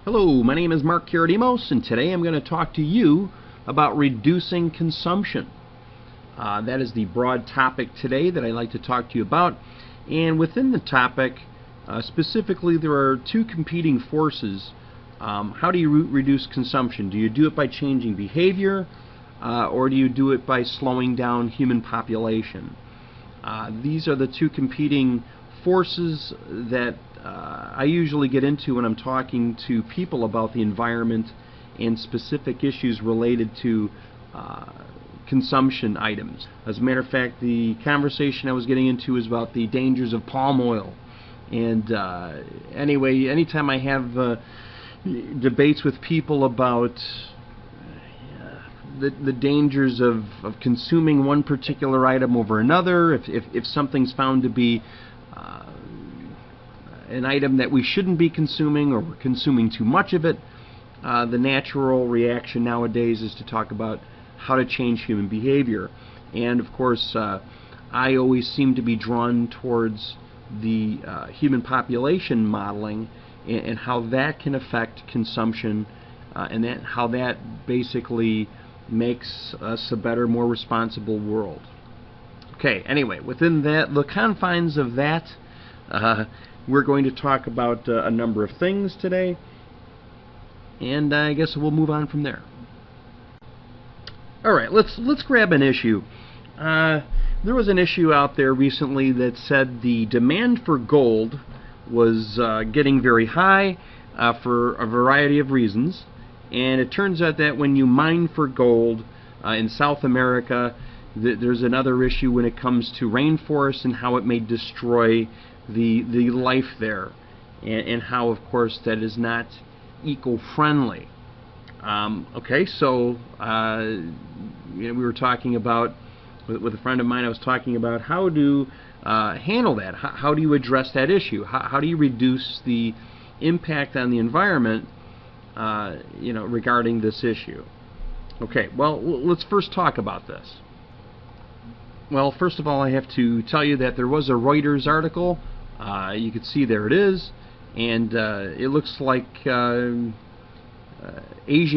Hello, my name is Mark Karadimos, and today I'm going to talk to you about reducing consumption. That is the broad topic today that I'd like to talk to you about. And within the topic, specifically, there are two competing forces. How do you reduce consumption? Do you do it by changing behavior, or do you do it by slowing down human population? These are the two competing forces that I usually get into when I'm talking to people about the environment and specific issues related to consumption items. As a matter of fact, the conversation I was getting into is about the dangers of palm oil. And anyway, anytime I have debates with people about the dangers of consuming one particular item over another, if something's found to be an item that we shouldn't be consuming, or we're consuming too much of it, the natural reaction nowadays is to talk about how to change human behavior. And of course, I always seem to be drawn towards the human population modeling and how that can affect consumption, and how that basically makes us a better, more responsible world. Okay, anyway, within the confines of that, we're going to talk about a number of things today, and I guess we'll move on from there. All right, let's grab an issue. There was an issue out there recently that said the demand for gold was getting very high for a variety of reasons, and it turns out that when you mine for gold in South America, there's another issue when it comes to rainforests and how it may destroy the life there, and how, of course, that is not eco-friendly. Okay, so we were talking about, with a friend of mine, I was talking about how to handle that. How do you address that issue? How do you reduce the impact on the environment, regarding this issue? Okay, well, let's first talk about this. Well, first of all, I have to tell you that there was a Reuters article. You can see there it is, and it looks like Asian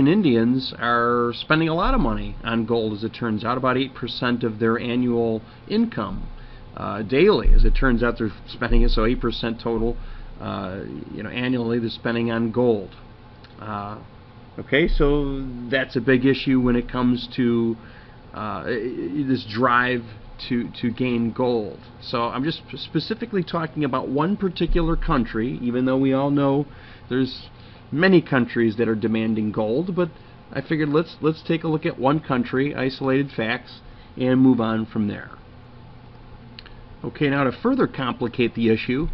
Indians are spending a lot of money on gold, as it turns out, about 8% of their annual income daily. As it turns out, they're spending it, so 8% total, annually they're spending on gold. Okay, so that's a big issue when it comes to this drive to gain gold. So I'm just specifically talking about one particular country, even though we all know there's many countries that are demanding gold, but I figured let's take a look at one country, isolated facts, and move on from there. Okay, now to further complicate the issue,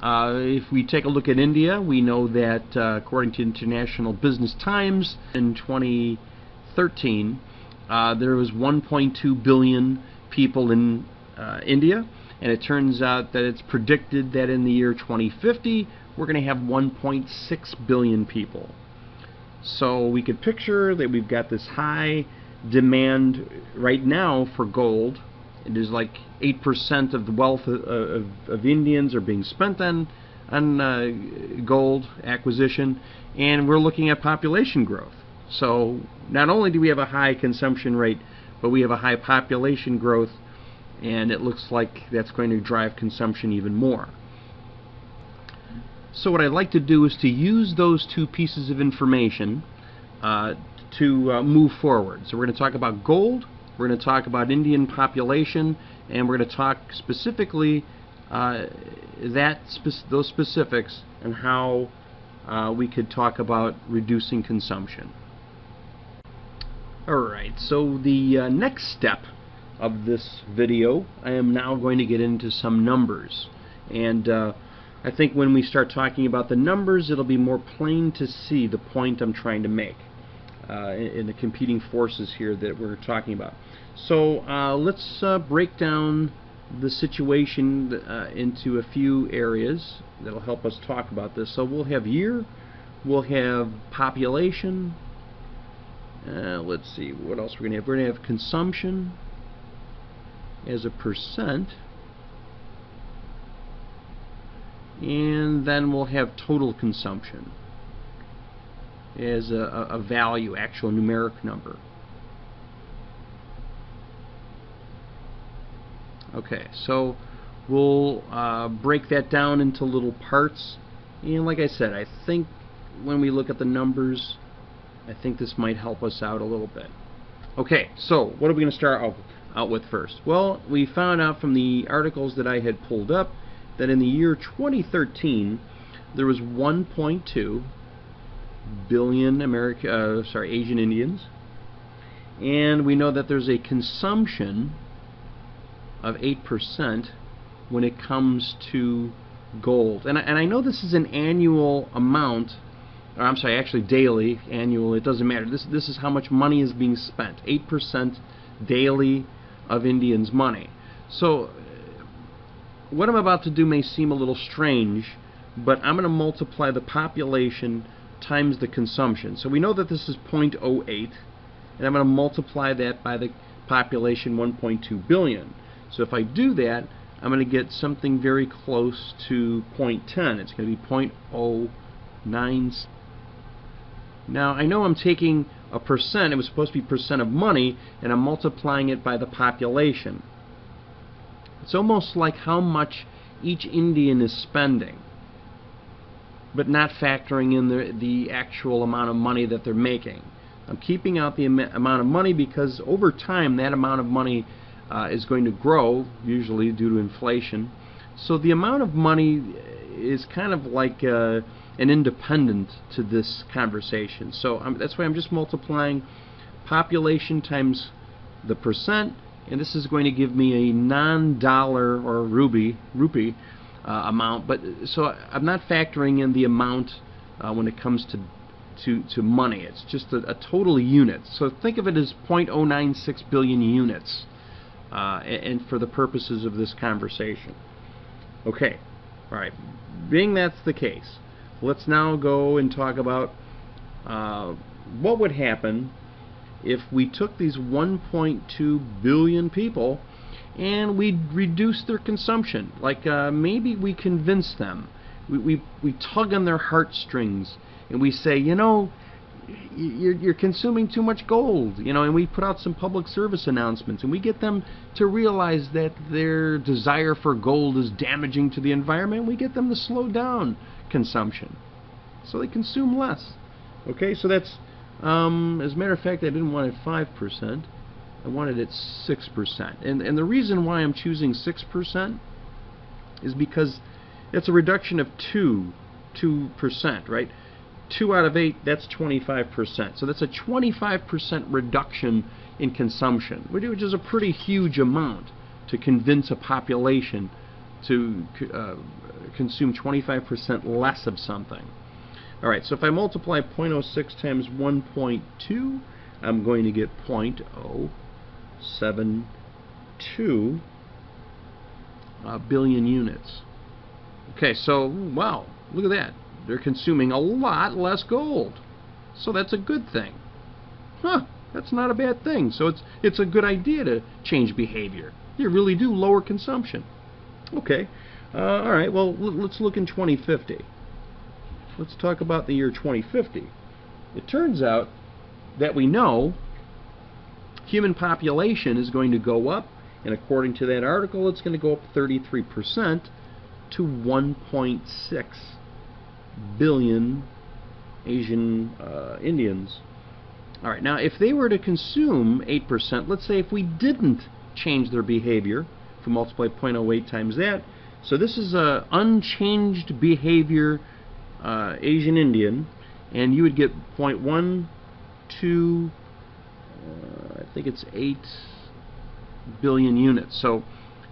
if we take a look at India, we know that according to International Business Times, in 2013, there was 1.2 billion people in India, and it turns out that it's predicted that in the year 2050 we're going to have 1.6 billion people. So we could picture that we've got this high demand right now for gold. It is like 8% of the wealth of Indians are being spent on gold acquisition, and we're looking at population growth. So not only do we have a high consumption rate, but we have a high population growth, and it looks like that's going to drive consumption even more. So what I'd like to do is to use those two pieces of information to move forward. So we're going to talk about gold, we're going to talk about Indian population, and we're going to talk specifically those specifics and how we could talk about reducing consumption. Alright, so the next step of this video, I am now going to get into some numbers. And I think when we start talking about the numbers, it'll be more plain to see the point I'm trying to make in the competing forces here that we're talking about. So let's break down the situation into a few areas that'll help us talk about this. So we'll have year, we'll have population, let's see what else we're going to have. We're going to have consumption as a percent, and then we'll have total consumption. as a value, actual numeric number. Okay, so we'll break that down into little parts. And like I said, I think when we look at the numbers, I think this might help us out a little bit. Okay, so what are we going to start out with first? Well, we found out from the articles that I had pulled up that in the year 2013, there was 1.2 billion Asian Indians, and we know that there's a consumption of 8% when it comes to gold. And I know this is an annual amount, or I'm sorry, actually daily, annual, it doesn't matter. This is how much money is being spent. 8% daily of Indians' money. So what I'm about to do may seem a little strange, but I'm going to multiply the population times the consumption. So we know that this is 0.08, and I'm going to multiply that by the population 1.2 billion. So if I do that, I'm going to get something very close to 0.10. It's going to be 0.09. Now I know I'm taking a percent, it was supposed to be percent of money, and I'm multiplying it by the population. It's almost like how much each Indian is spending, but not factoring in the actual amount of money that they're making. I'm keeping out the amount of money because over time that amount of money is going to grow, usually due to inflation. So the amount of money is kind of like an independent to this conversation. So that's why I'm just multiplying population times the percent, and this is going to give me a non-dollar or rupee amount. But so I'm not factoring in the amount when it comes to money. It's just a total unit. So think of it as 0.096 billion units. And for the purposes of this conversation. Okay, all right. Being that's the case, let's now go and talk about what would happen if we took these 1.2 billion people and we reduce their consumption. Like maybe we convince them, we tug on their heartstrings, and we say, you know, you're consuming too much gold, you know, and we put out some public service announcements, and we get them to realize that their desire for gold is damaging to the environment. We get them to slow down consumption so they consume less. Okay, so that's as a matter of fact, I didn't want it 5%, I wanted it 6%, and the reason why I'm choosing 6% is because it's a reduction of 2%, right? 2 out of 8, that's 25%. So that's a 25% reduction in consumption, which is a pretty huge amount to convince a population to consume 25% less of something. All right, so if I multiply 0.06 times 1.2, I'm going to get 0.072 billion units. Okay, so wow, look at that. They're consuming a lot less gold. So that's a good thing. Huh, that's not a bad thing. So it's a good idea to change behavior. You really do lower consumption. Okay, all right, well, let's look in 2050. Let's talk about the year 2050. It turns out that we know human population is going to go up, and according to that article, it's going to go up 33% to 1.6 billion Asian Indians. All right, now if they were to consume 8%, let's say if we didn't change their behavior, if we multiply 0.08 times that, so this is a unchanged behavior Asian Indian, and you would get 0.12, I think it's 8 billion units. So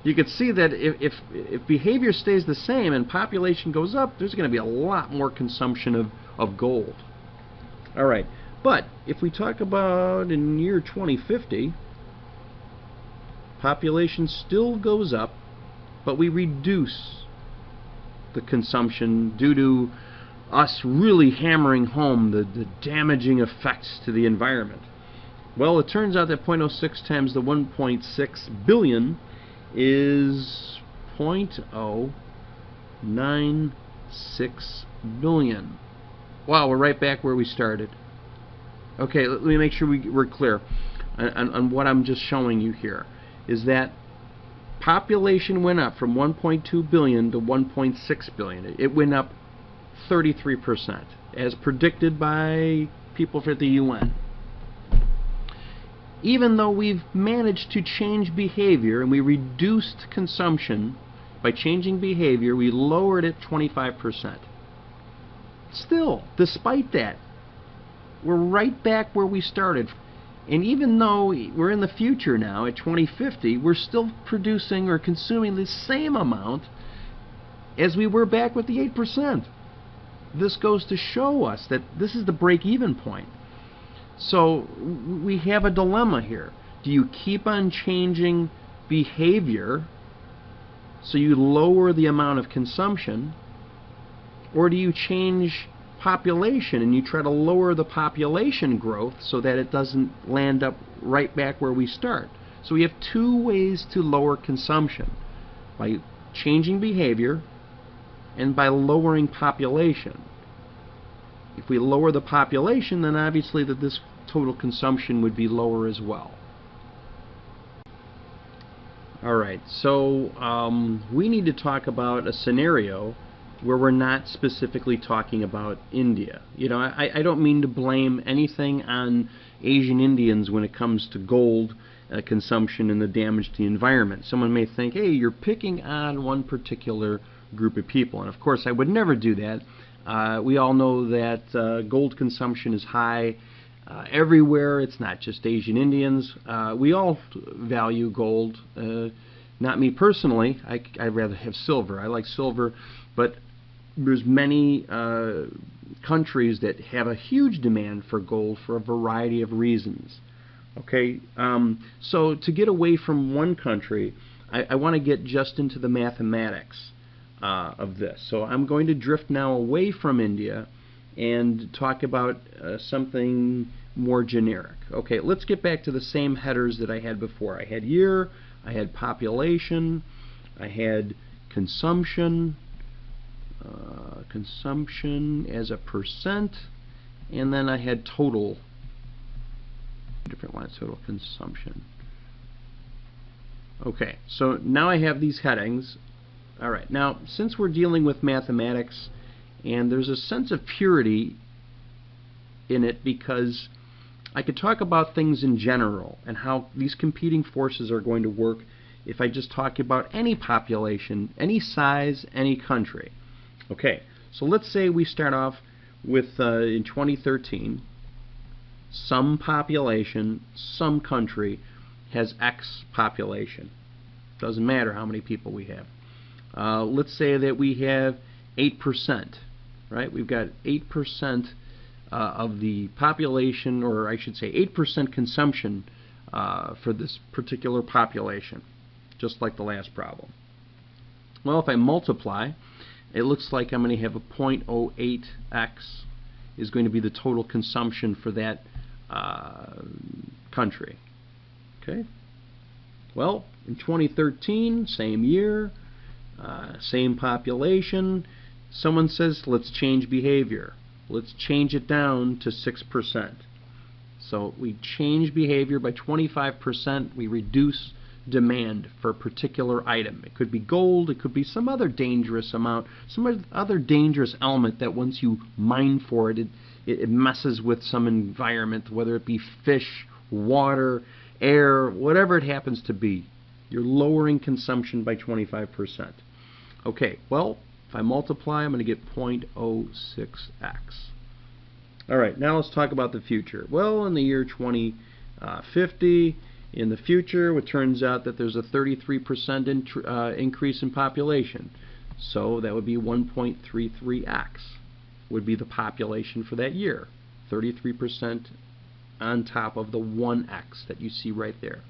you could see that if behavior stays the same and population goes up, there's going to be a lot more consumption of gold. All right, but if we talk about in year 2050, population still goes up, but we reduce the consumption due to us really hammering home the damaging effects to the environment. Well, it turns out that 0.06 times the 1.6 billion is 0.096 billion. Wow, we're right back where we started. Okay, let me make sure we're clear on what I'm just showing you here. Is that population went up from 1.2 billion to 1.6 billion. It went up 33%, as predicted by people at the UN. Even though we've managed to change behavior and we reduced consumption by changing behavior, we lowered it 25%. Still, despite that, we're right back where we started. And even though we're in the future now at 2050, we're still producing or consuming the same amount as we were back with the 8%. This goes to show us that this is the break-even point. So we have a dilemma here. Do you keep on changing behavior so you lower the amount of consumption, or do you change population and you try to lower the population growth so that it doesn't land up right back where we start? So we have two ways to lower consumption: by changing behavior and by lowering population. If we lower the population, then obviously this total consumption would be lower as well. Alright, so we need to talk about a scenario where we're not specifically talking about India. You know, I don't mean to blame anything on Asian Indians when it comes to gold consumption and the damage to the environment. Someone may think, hey, you're picking on one particular group of people, and of course I would never do that. We all know that gold consumption is high everywhere. It's not just Asian Indians. We all value gold. Not me personally. I'd rather have silver. I like silver, but there's many countries that have a huge demand for gold for a variety of reasons. Okay, so to get away from one country, I want to get just into the mathematics of this. So I'm going to drift now away from India and talk about something more generic. Okay, let's get back to the same headers that I had before. I had year, I had population, I had consumption, consumption as a percent, and then I had total, different lines, total consumption. Okay, so now I have these headings. Alright, now since we're dealing with mathematics, and there's a sense of purity in it because I could talk about things in general and how these competing forces are going to work if I just talk about any population, any size, any country. Okay, so let's say we start off with, in 2013, some population, some country has X population. Doesn't matter how many people we have. Let's say that we have 8%, right? We've got 8% of the population, or I should say 8% consumption for this particular population, just like the last problem. Well, if I multiply, it looks like I'm going to have a 0.08x is going to be the total consumption for that country. Okay. Well, in 2013, same year, same population, someone says, let's change behavior. Let's change it down to 6%. So we change behavior by 25%. We reduce demand for a particular item. It could be gold. It could be some other dangerous amount, some other dangerous element that once you mine for it, it messes with some environment, whether it be fish, water, air, whatever it happens to be. You're lowering consumption by 25%. Okay, well, if I multiply, I'm going to get 0.06x. Alright, now let's talk about the future. Well, in the year 2050, in the future, it turns out that there's a 33% increase in population. So that would be 1.33x would be the population for that year. 33% on top of the 1x that you see right there.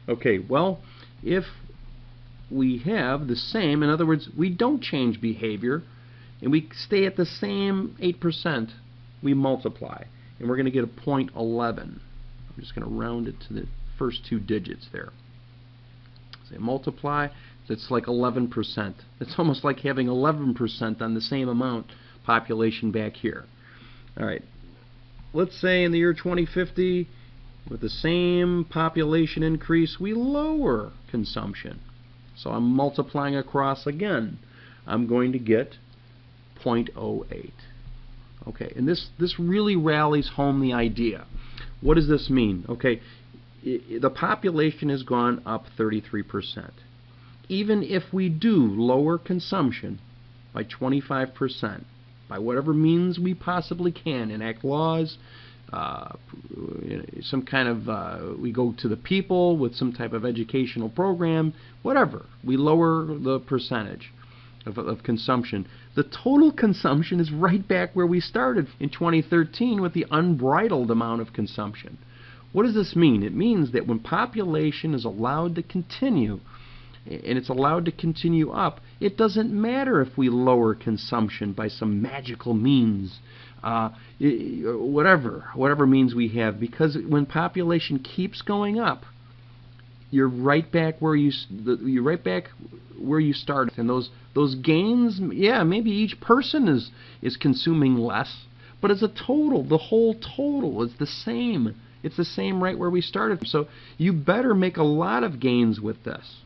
Okay, well, if we have the same, in other words, we don't change behavior, and we stay at the same 8%, we multiply, and we're going to get a 0.11. I'm just going to round it to the first two digits there. So multiply, it's like 11%. It's almost like having 11% on the same amount population back here. All right. Let's say in the year 2050, with the same population increase, we lower consumption. So I'm multiplying across again. I'm going to get 0.08. Okay, and this really rallies home the idea. What does this mean? Okay, the population has gone up 33%. Even if we do lower consumption by 25%, by whatever means we possibly can, enact laws, some kind of, we go to the people with some type of educational program, whatever, we lower the percentage of consumption. The total consumption is right back where we started in 2013 with the unbridled amount of consumption. What does this mean? It means that when population is allowed to continue, and it's allowed to continue up, it doesn't matter if we lower consumption by some magical means, whatever means we have, because when population keeps going up, you're right back where you started. And those gains, yeah, maybe each person is consuming less, but as a total, the whole total is the same. It's the same right where we started. So you better make a lot of gains with this,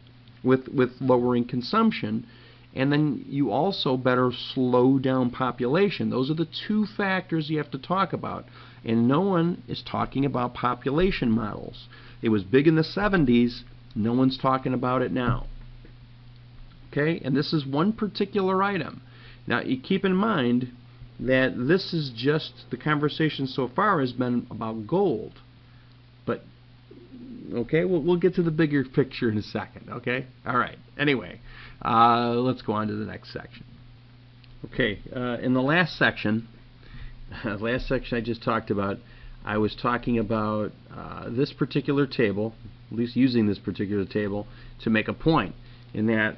with lowering consumption, and then you also better slow down population. Those are the two factors you have to talk about, and no one is talking about population models. It was big in the 70s. No one's talking about it now. Okay, and this is one particular item. Now, you keep in mind that this is just, the conversation so far has been about gold. But, okay, we'll get to the bigger picture in a second, okay? All right, anyway, let's go on to the next section. Okay, in the last section I just talked about, I was talking about this particular table, at least using this particular table, to make a point, in that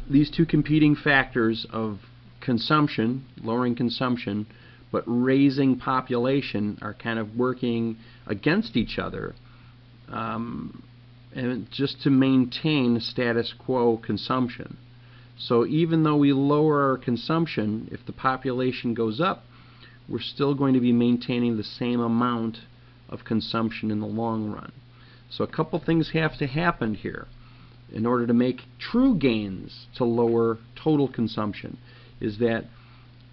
these two competing factors of consumption, lowering consumption, but raising population are kind of working against each other, and just to maintain status quo consumption. So even though we lower our consumption, if the population goes up, we're still going to be maintaining the same amount of consumption in the long run. So a couple things have to happen here in order to make true gains to lower total consumption, is that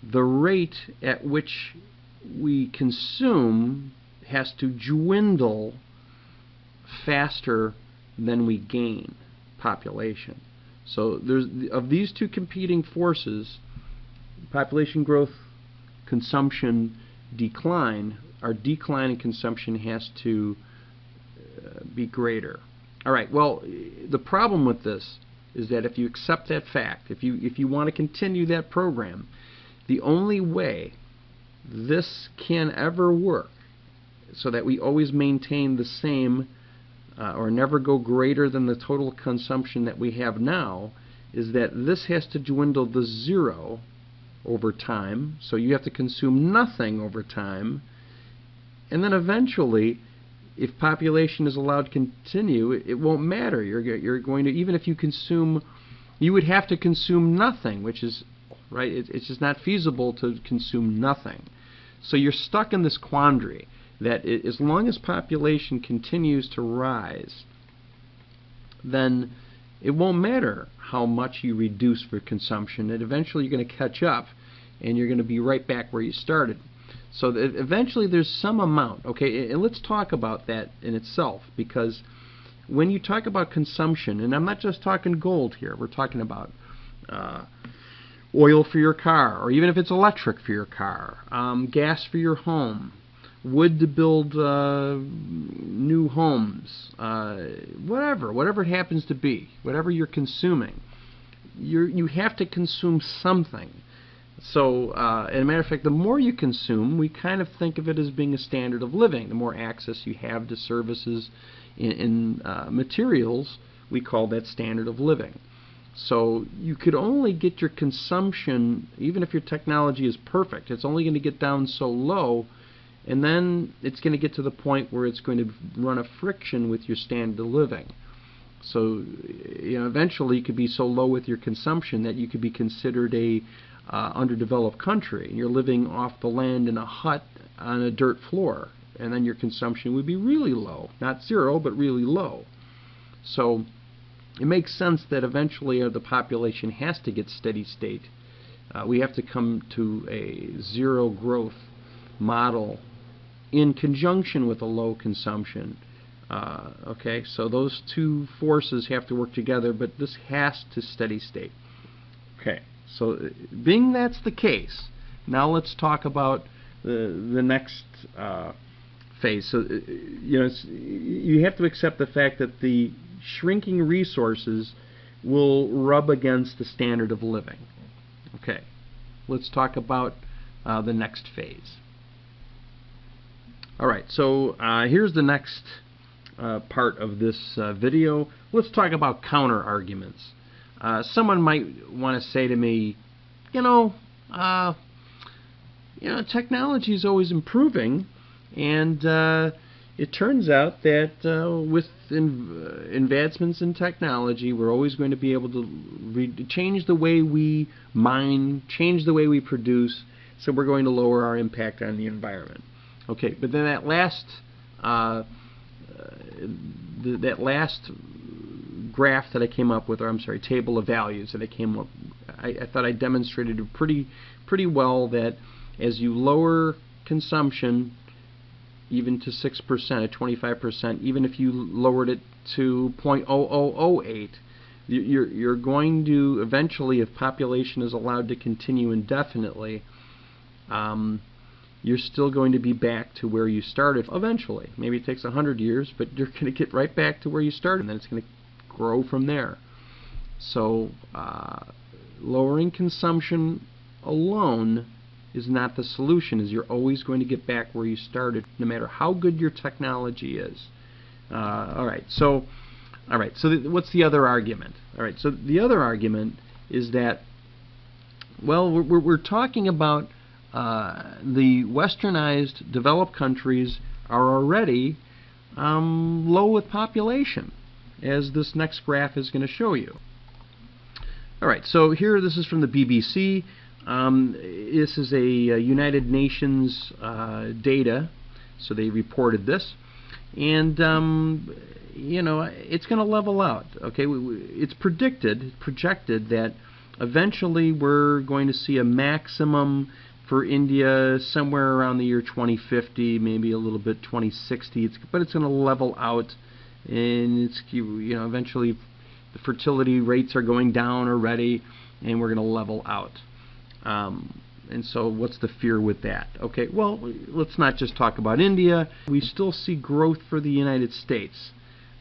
the rate at which we consume has to dwindle faster than we gain population. So there's, of these two competing forces, population growth, consumption decline, our decline in consumption has to be greater. All right, well, the problem with this is that if you accept that fact, if you want to continue that program, the only way this can ever work so that we always maintain the same or never go greater than the total consumption that we have now is that this has to dwindle to zero over time. So you have to consume nothing over time, and then eventually, if population is allowed to continue, it won't matter. You're going to, even if you consume, you would have to consume nothing, which is, right, it's just not feasible to consume nothing. So you're stuck in this quandary that as long as population continues to rise, then it won't matter how much you reduce for consumption, and eventually you're going to catch up and you're going to be right back where you started. So eventually there's some amount, okay, and let's talk about that in itself, because when you talk about consumption, and I'm not just talking gold here, we're talking about oil for your car, or even if it's electric for your car, gas for your home, wood to build new homes, whatever it happens to be, whatever you're consuming, you have to consume something. So, as a matter of fact, the more you consume, we kind of think of it as being a standard of living. The more access you have to services and materials, we call that standard of living. So you could only get your consumption, even if your technology is perfect, it's only going to get down so low, and then it's going to get to the point where it's going to run a friction with your standard of living. So, you know, eventually you could be so low with your consumption that you could be considered a underdeveloped country, and you're living off the land in a hut on a dirt floor, and then your consumption would be really low. Not zero, but really low. So it makes sense that eventually the population has to get steady state. We have to come to a zero growth model in conjunction with a low consumption. Okay, so those two forces have to work together, but this has to steady state. Okay, so being that's the case, now let's talk about the next phase. So you have to accept the fact that the shrinking resources will rub against the standard of living. Okay, let's talk about the next phase. Alright, so here's the next part of this video. Let's talk about counter arguments. Someone might want to say to me, technology is always improving, and it turns out that with advancements in technology, we're always going to be able to change the way we mine, change the way we produce, so we're going to lower our impact on the environment. Okay, but then that last graph that I came up with, or I'm sorry, table of values that I came up, I thought I demonstrated pretty well that as you lower consumption even to 6%, at 25%, even if you lowered it to 0.0008, you're going to eventually, if population is allowed to continue indefinitely, you're still going to be back to where you started eventually. Maybe it takes 100 years, but you're going to get right back to where you started, and then it's going to grow from there. So lowering consumption alone is not the solution, as you're always going to get back where you started, no matter how good your technology is. Alright, so what's the other argument? Alright, so the other argument is that, well, we're talking about the westernized developed countries are already low with population, as this next graph is going to show you. Alright, so here, this is from the BBC. This is a United Nations data, so they reported this, and it's going to level out. Okay, it's projected that eventually we're going to see a maximum for India somewhere around the year 2050, maybe a little bit 2060. But it's going to level out, and it's eventually the fertility rates are going down already, and we're going to level out. And so what's the fear with that? Okay, well, let's not just talk about India. We still see growth for the United States.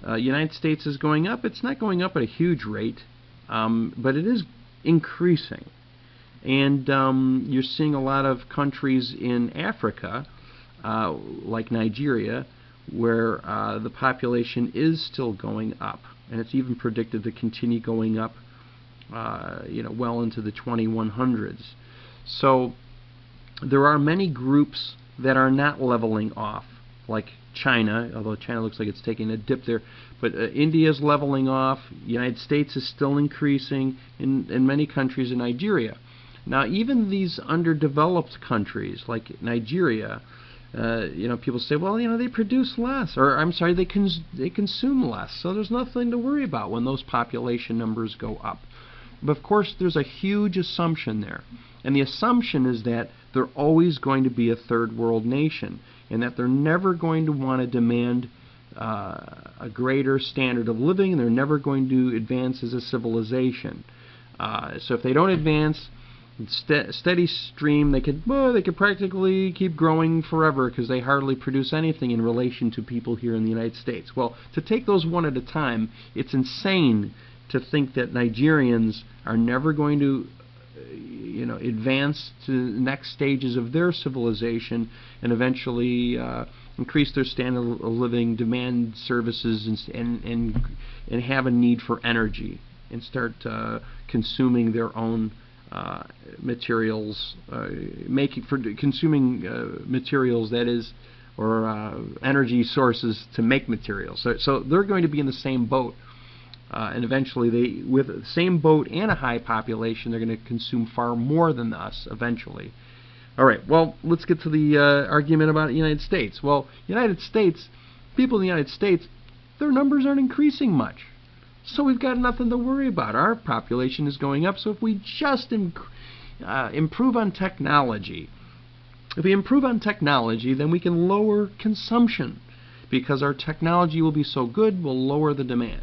United States is going up. It's not going up at a huge rate, but it is increasing. And you're seeing a lot of countries in Africa, like Nigeria, where the population is still going up. And it's even predicted to continue going up well into the 2100s. So there are many groups that are not leveling off, like China, although China looks like it's taking a dip there. But India is leveling off. United States is still increasing in many countries in Nigeria. Now, even these underdeveloped countries like Nigeria, people say, well, they produce less, or I'm sorry, they consume less. So there's nothing to worry about when those population numbers go up. But of course, there's a huge assumption there. And the assumption is that they're always going to be a third world nation, and that they're never going to want to demand a greater standard of living, and they're never going to advance as a civilization. So if they don't advance steady stream, they could practically keep growing forever, because they hardly produce anything in relation to people here in the United States. Well, to take those one at a time, it's insane to think that Nigerians are never going to advance to the next stages of their civilization and eventually increase their standard of living, demand services, and have a need for energy, and start consuming their own materials, consuming materials, that is, or energy sources to make materials. So they're going to be in the same boat And eventually, with the same boat and a high population, they're going to consume far more than us eventually. All right, well, let's get to the argument about the United States. Well, people in the United States, their numbers aren't increasing much. So we've got nothing to worry about. Our population is going up, so if we just improve on technology, then we can lower consumption, because our technology will be so good, we'll lower the demand.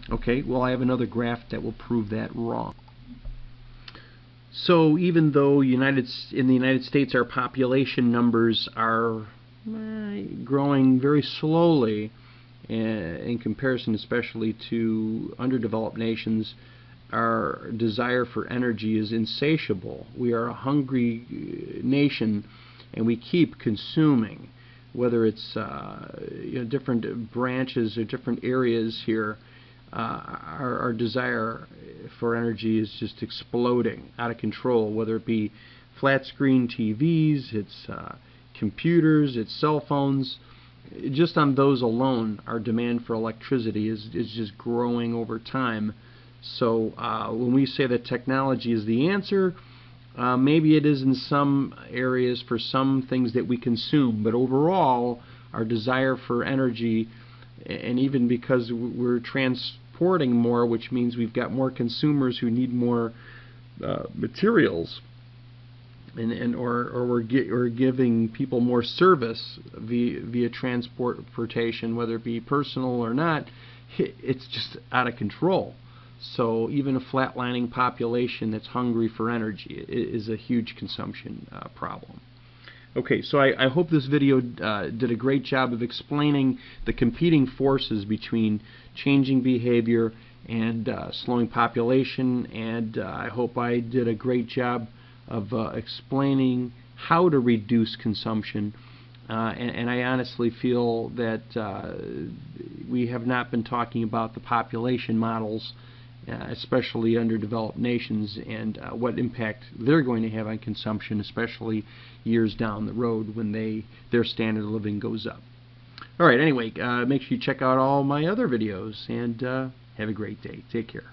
Okay, well, I have another graph that will prove that wrong. So even though in the United States our population numbers are growing very slowly in comparison especially to underdeveloped nations, our desire for energy is insatiable. We are a hungry nation, and we keep consuming, whether it's different branches or different areas here. Our desire for energy is just exploding out of control, whether it be flat screen TVs, it's computers, it's cell phones. Just on those alone, our demand for electricity is just growing over time. So when we say that technology is the answer, maybe it is in some areas for some things that we consume, but overall our desire for energy, and even because we're transporting more, which means we've got more consumers who need more materials, or we're giving people more service via transportation, whether it be personal or not, it's just out of control. So even a flatlining population that's hungry for energy is a huge consumption problem. Okay, so I hope this video did a great job of explaining the competing forces between changing behavior and slowing population, and I hope I did a great job of explaining how to reduce consumption, and I honestly feel that we have not been talking about the population models, especially underdeveloped nations, and what impact they're going to have on consumption, especially years down the road when their standard of living goes up. All right, anyway, make sure you check out all my other videos, and have a great day. Take care.